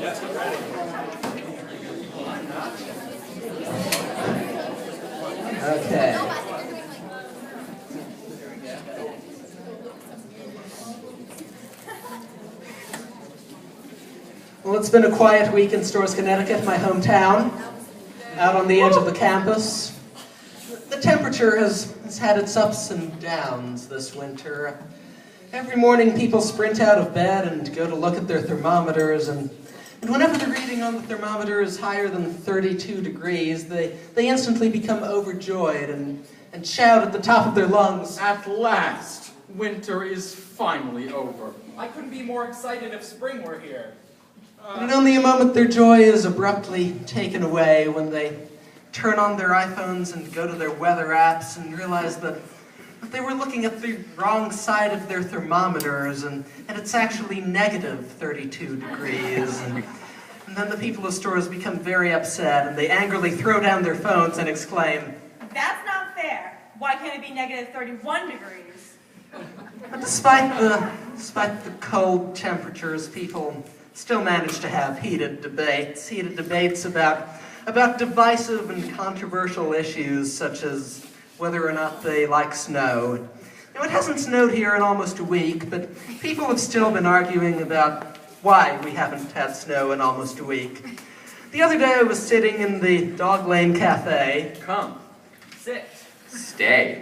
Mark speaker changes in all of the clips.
Speaker 1: Okay. Well, it's been a quiet week in Storrs, Connecticut, my hometown, out on the edge of the campus. The temperature has had its ups and downs this winter. Every morning people sprint out of bed and go to look at their thermometers, and whenever the reading on the thermometer is higher than 32 degrees, they instantly become overjoyed and shout at the top of their lungs,
Speaker 2: "At last! Winter is finally over. I couldn't be more excited if spring were here."
Speaker 1: And in only a moment their joy is abruptly taken away when they turn on their iPhones and go to their weather apps and realize that they were looking at the wrong side of their thermometers, and it's actually negative 32 degrees. And then the people of Storrs become very upset, and they angrily throw down their phones and exclaim,
Speaker 3: "That's not fair. Why can't it be negative 31 degrees?
Speaker 1: But despite the cold temperatures, people still manage to have heated debates about divisive and controversial issues such as whether or not they like snow. Now, it hasn't snowed here in almost a week, but people have still been arguing about why we haven't had snow in almost a week. The other day I was sitting in the Dog Lane Cafe.
Speaker 2: Come, sit.
Speaker 4: Stay.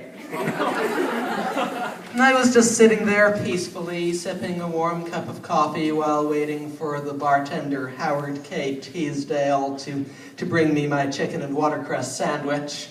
Speaker 1: And I was just sitting there peacefully, sipping a warm cup of coffee while waiting for the bartender, Howard K. Teasdale, to bring me my chicken and watercress sandwich.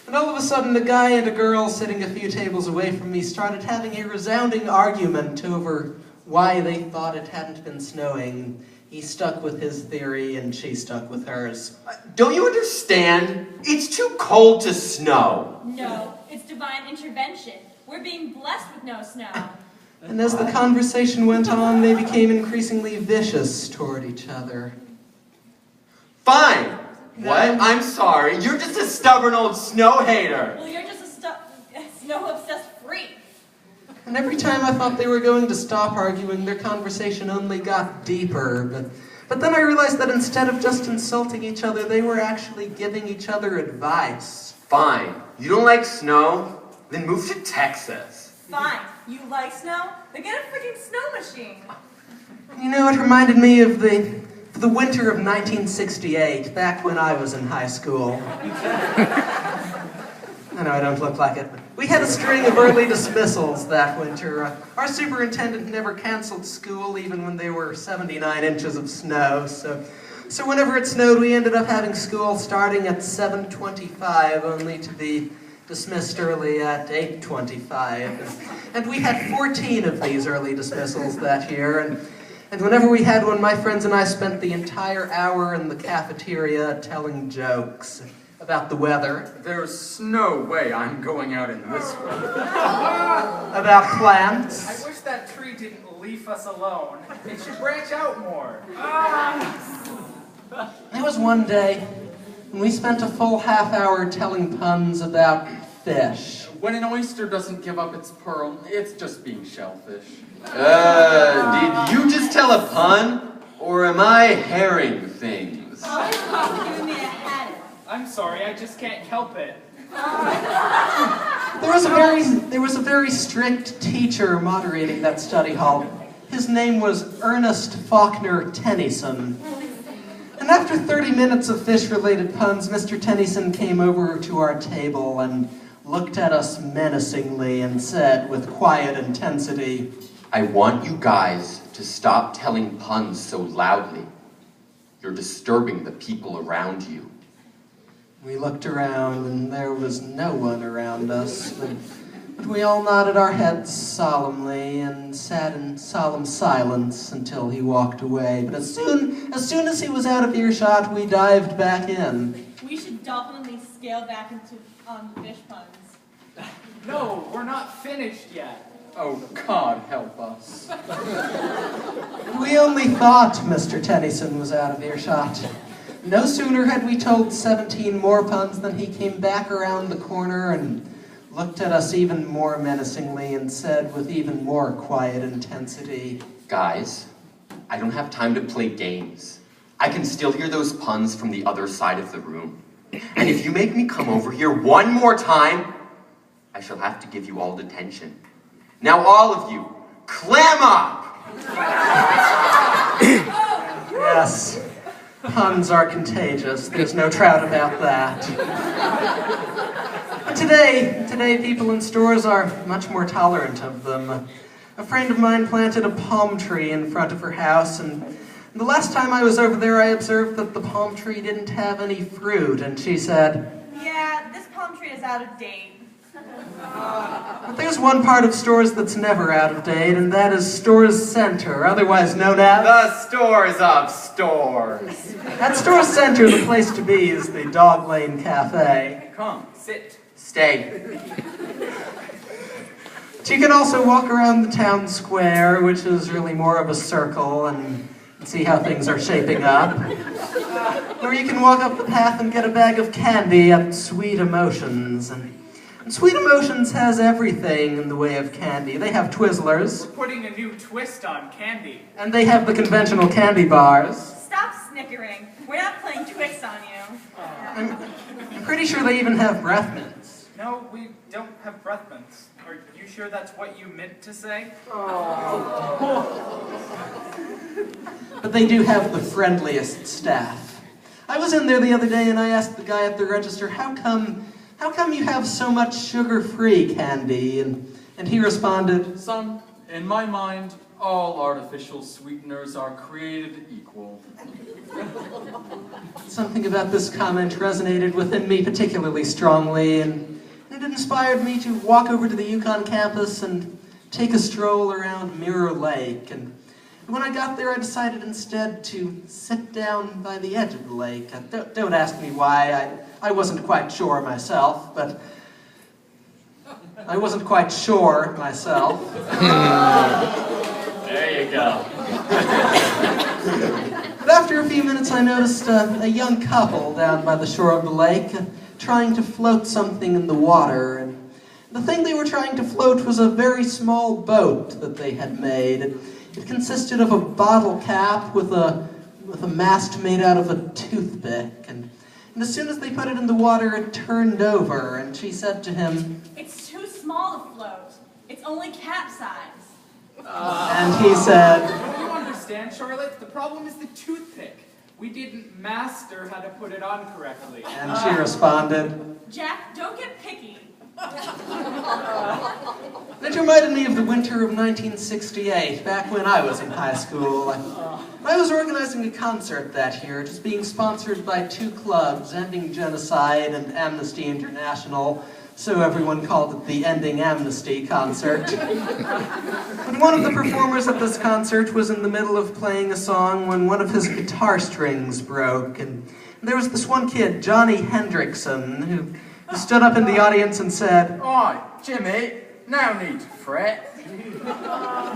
Speaker 1: And all of a sudden, a guy and a girl sitting a few tables away from me started having a resounding argument over why they thought it hadn't been snowing. He stuck with his theory, and she stuck with hers.
Speaker 4: Don't you understand? It's too cold to snow.
Speaker 3: No, it's divine intervention. We're being blessed with no snow.
Speaker 1: And as the conversation went on, they became increasingly vicious toward each other.
Speaker 4: Fine. What? I'm sorry. You're just a stubborn old snow hater.
Speaker 3: Well, you're just a snow-obsessed freak.
Speaker 1: And every time I thought they were going to stop arguing, their conversation only got deeper. But then I realized that instead of just insulting each other, they were actually giving each other advice.
Speaker 4: Fine. You don't like snow? Then move to Texas.
Speaker 3: Fine. You like snow? Then get a freaking snow machine.
Speaker 1: You know, it reminded me of the winter of 1968, back when I was in high school. I know I don't look like it, but we had a string of early dismissals that winter. Our superintendent never canceled school even when there were 79 inches of snow, so whenever it snowed we ended up having school starting at 7:25, only to be dismissed early at 8:25. And we had 14 of these early dismissals that year, and whenever we had one, my friends and I spent the entire hour in the cafeteria telling jokes about the weather.
Speaker 2: There's no way I'm going out in this weather.
Speaker 1: About plants.
Speaker 2: I wish that tree didn't leave us alone. It should branch out more.
Speaker 1: There was one day when we spent a full half hour telling puns about fish.
Speaker 2: When an oyster doesn't give up its pearl, it's just being shellfish.
Speaker 4: Did you just tell a pun? Or am I herring things?
Speaker 3: Giving me a hat.
Speaker 2: I'm sorry, I just can't help it.
Speaker 1: There was a very strict teacher moderating that study hall. His name was Ernest Faulkner Tennyson. And after 30 minutes of fish-related puns, Mr. Tennyson came over to our table and looked at us menacingly and said with quiet intensity,
Speaker 4: I want you guys to stop telling puns so loudly. You're disturbing the people around you.
Speaker 1: We looked around, and there was no one around us, but we all nodded our heads solemnly and sat in solemn silence until he walked away. But as soon as he was out of earshot, we dived back in.
Speaker 3: We should definitely scale back on fish puns.
Speaker 2: No, we're not finished yet. Oh, God help us.
Speaker 1: We only thought Mr. Tennyson was out of earshot. No sooner had we told 17 more puns than he came back around the corner and looked at us even more menacingly and said with even more quiet intensity,
Speaker 4: Guys, I don't have time to play games. I can still hear those puns from the other side of the room. And if you make me come over here one more time, I shall have to give you all detention. Now all of you, clam up!
Speaker 1: Yes, puns are contagious. There's no doubt about that. But today people in Storrs are much more tolerant of them. A friend of mine planted a palm tree in front of her house, and the last time I was over there, I observed that the palm tree didn't have any fruit, and she said,
Speaker 3: Yeah, this palm tree is out of date.
Speaker 1: but there's one part of Storrs that's never out of date, and that is Storrs Center, otherwise known as...
Speaker 4: The Stores of Storrs.
Speaker 1: At Storrs Center, the place to be is the Dog Lane Cafe.
Speaker 2: Come, sit.
Speaker 4: Stay.
Speaker 1: But you can also walk around the town square, which is really more of a circle, and see how things are shaping up. Or you can walk up the path and get a bag of candy at Sweet Emotions. And Sweet Emotions has everything in the way of candy. They have Twizzlers,
Speaker 2: We're putting a new twist on candy.
Speaker 1: and they have the conventional candy bars.
Speaker 3: Stop snickering. We're not playing twists on you.
Speaker 1: I'm pretty sure they even have breath mints.
Speaker 2: No, we don't have breath mints. Are you sure that's what you meant to say?
Speaker 1: But they do have the friendliest staff. I was in there the other day and I asked the guy at the register, how come you have so much sugar-free candy? And he responded,
Speaker 2: Son, in my mind, all artificial sweeteners are created equal.
Speaker 1: something about this comment resonated within me particularly strongly, and it inspired me to walk over to the Yukon campus and take a stroll around Mirror Lake. And when I got there, I decided instead to sit down by the edge of the lake. Don't ask me why. I wasn't quite sure myself, but I wasn't quite sure myself.
Speaker 2: There you go.
Speaker 1: But after a few minutes, I noticed a young couple down by the shore of the lake trying to float something in the water. And the thing they were trying to float was a very small boat that they had made. It consisted of a bottle cap with a mast made out of a toothpick. And as soon as they put it in the water, it turned over. And she said to him,
Speaker 3: It's too small to float. It's only capsize.
Speaker 1: and he said,
Speaker 2: Don't you understand, Charlotte? The problem is the toothpick. We didn't master how to put it on correctly.
Speaker 1: and she responded,
Speaker 3: Jack, don't get picky.
Speaker 1: It reminded me of the winter of 1968, back when I was in high school. I was organizing a concert that year. It was being sponsored by two clubs, Ending Genocide and Amnesty International, so everyone called it the Ending Amnesty concert. But one of the performers at this concert was in the middle of playing a song when one of his guitar strings broke, and there was this one kid, Johnny Hendrickson, who stood up in the audience and said,
Speaker 2: Oi, Jimmy, no need to fret.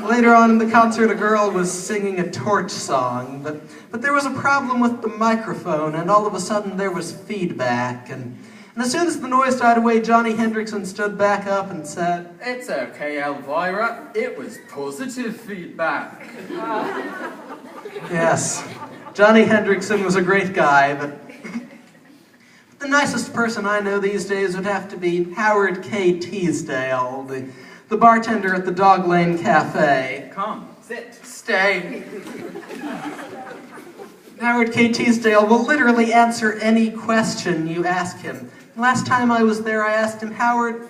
Speaker 1: Later on in the concert, a girl was singing a torch song, but there was a problem with the microphone, and all of a sudden there was feedback. And as soon as the noise died away, Johnny Hendrickson stood back up and said,
Speaker 2: It's okay, Elvira. It was positive feedback.
Speaker 1: Yes, Johnny Hendrickson was a great guy, but the nicest person I know these days would have to be Howard K. Teasdale, the bartender at the Dog Lane Cafe.
Speaker 2: Come, sit.
Speaker 4: Stay.
Speaker 1: Howard K. Teasdale will literally answer any question you ask him. Last time I was there, I asked him, Howard,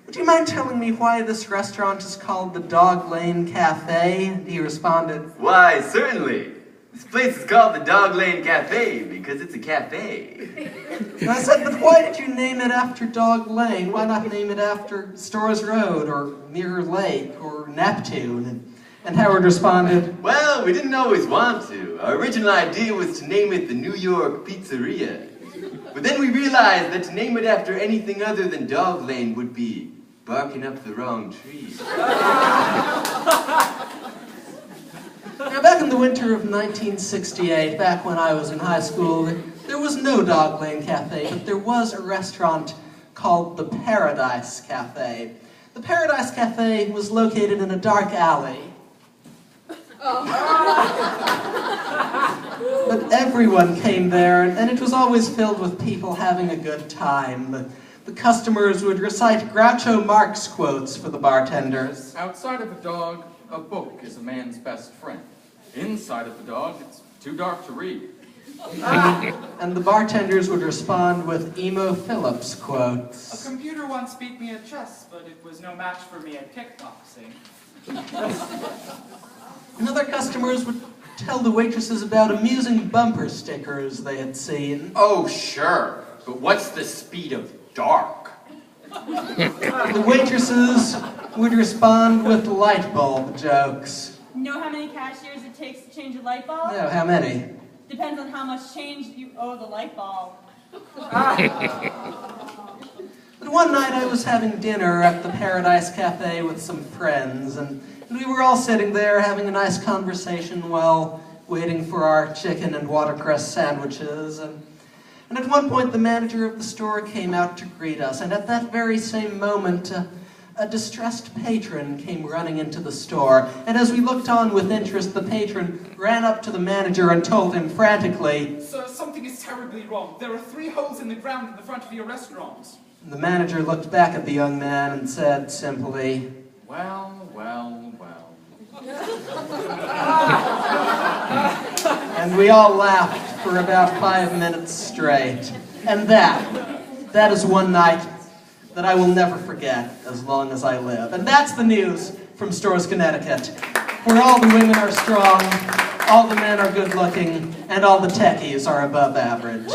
Speaker 1: would you mind telling me why this restaurant is called the Dog Lane Cafe? And he responded,
Speaker 4: Why, certainly. This place is called the Dog Lane Cafe because it's a cafe.
Speaker 1: and I said, but why did you name it after Dog Lane? Why not name it after Storrs Road or Mirror Lake or Neptune? And Howard responded,
Speaker 4: Well, we didn't always want to. Our original idea was to name it the New York Pizzeria. But then we realized that to name it after anything other than Dog Lane would be barking up the wrong tree.
Speaker 1: Now, back in the winter of 1968, back when I was in high school, there was no Dog Lane Cafe, but there was a restaurant called the Paradis Cafe. The Paradis Cafe was located in a dark alley. But everyone came there, and it was always filled with people having a good time. The customers would recite Groucho Marx quotes for the bartenders.
Speaker 5: Outside of a dog, a book is a man's best friend. Inside of the dog, it's too dark to read.
Speaker 1: And the bartenders would respond with Emo Phillips
Speaker 2: A
Speaker 1: quotes.
Speaker 2: computer once beat me at chess, but it was no match for me at kickboxing.
Speaker 1: And other customers would tell the waitresses about amusing bumper stickers they had seen.
Speaker 4: Oh, sure. But what's the speed of dark?
Speaker 1: The waitresses would respond with light bulb jokes.
Speaker 3: Know how many cashiers it takes to change a light bulb?
Speaker 1: No, how many?
Speaker 3: Depends on how much change you owe the light bulb.
Speaker 1: But one night I was having dinner at the Paradis Cafe with some friends, and we were all sitting there having a nice conversation while waiting for our chicken and watercress sandwiches. And at one point the manager of the store came out to greet us, and at that very same moment a distressed patron came running into the store. And as we looked on with interest, the patron ran up to the manager and told him frantically,
Speaker 2: Sir, something is terribly wrong. There are 3 holes in the ground in the front of your restaurant.
Speaker 1: The manager looked back at the young man and said simply,
Speaker 5: Well, well, well.
Speaker 1: and we all laughed for about 5 minutes straight. And that is one night that I will never forget as long as I live. And that's the news from Storrs, Connecticut, where all the women are strong, all the men are good looking, and all the techies are above average.